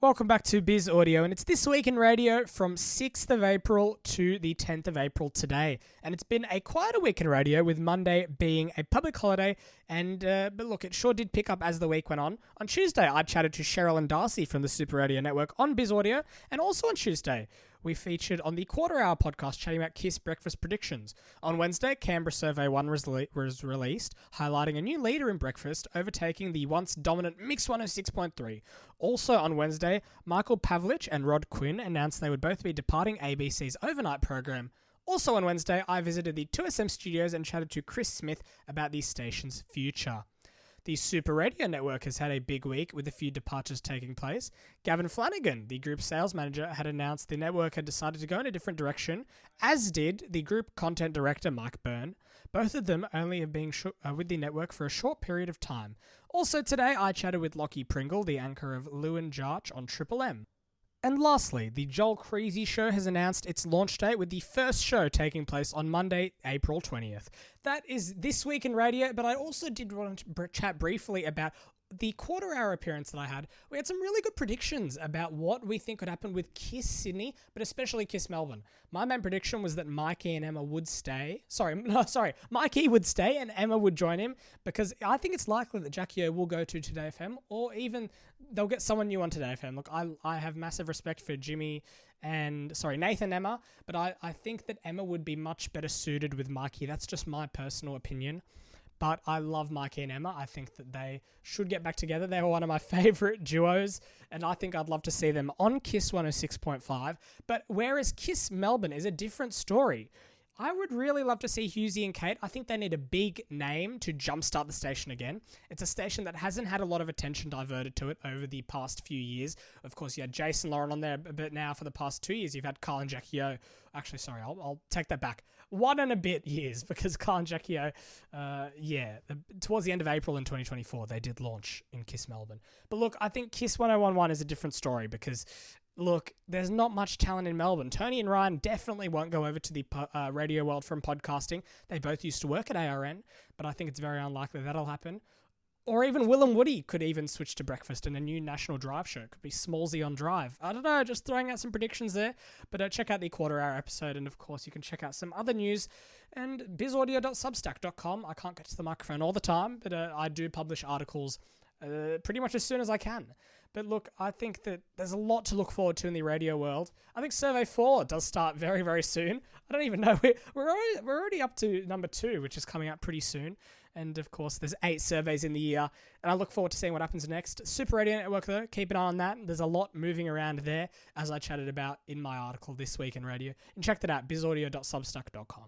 Welcome back to Biz Audio, and it's This Week in Radio from 6th of April to the 10th of April today. And it's been a quieter week in radio, with Monday being a public holiday, and but look, it sure did pick up as the week went on. On Tuesday, I chatted to Cheryl and Darcy from the Super Radio Network on Biz Audio, and also on Tuesday, we featured on the Quarter Hour podcast chatting about KISS breakfast predictions. On Wednesday, Canberra Survey 1 was released, highlighting a new leader in breakfast, overtaking the once dominant Mix 106.3. Also on Wednesday, Michael Pavlich and Rod Quinn announced they would both be departing ABC's overnight program. Also on Wednesday, I visited the 2SM studios and chatted to Chris Smith about the station's future. The Super Radio Network has had a big week with a few departures taking place. Gavin Flanagan, the group sales manager, had announced the network had decided to go in a different direction, as did the group content director Mike Byrne. Both of them only have been with the network for a short period of time. Also today, I chatted with Lockie Pringle, the anchor of Lewin Jarch on Triple M. And lastly, the Joel Creasy Show has announced its launch date, with the first show taking place on Monday, April 20th. That is This Week in Radio, but I also did want to chat briefly about the Quarter Hour appearance that I had. We had some really good predictions about what we think could happen with KISS Sydney, but especially KISS Melbourne. My main prediction was that Mikey and Emma would stay. Mikey would stay and Emma would join him, because I think it's likely that Jackie O will go to Today FM, or even they'll get someone new on Today FM. Look, I have massive respect for Nathan and Emma, but I think that Emma would be much better suited with Mikey. That's just my personal opinion. But I love Mikey and Emma. I think that they should get back together. They were one of my favourite duos, and I think I'd love to see them on KISS 106.5. But whereas KISS Melbourne is a different story, I would really love to see Hughesy and Kate. I think they need a big name to jumpstart the station again. It's a station that hasn't had a lot of attention diverted to it over the past few years. Of course, you had Jason Lauren on there, but now for the past 2 years, you've had Carl and Jackie O. Actually, sorry, I'll take that back. 1 and a bit years, because Carl and Jackie O, towards the end of April in 2024, they did launch in KISS Melbourne. But look, I think KISS 101.1 is a different story, because look, there's not much talent in Melbourne. Tony and Ryan definitely won't go over to the radio world from podcasting. They both used to work at ARN, but I think it's very unlikely that'll happen. Or even Will and Woody could even switch to breakfast, and a new National Drive show could be Smallsy on Drive. I don't know, just throwing out some predictions there. But check out the Quarter Hour episode, and of course you can check out some other news and bizaudio.substack.com. I can't get to the microphone all the time, but I do publish articles pretty much as soon as I can. But look, I think that there's a lot to look forward to in the radio world. I think Survey 4 does start very, very soon. I don't even know. We're already up to number 2, which is coming out pretty soon. And of course, there's 8 surveys in the year. And I look forward to seeing what happens next. Super Radio Network, though, keep an eye on that. There's a lot moving around there, as I chatted about in my article This Week in Radio. And check that out, bizaudio.substack.com.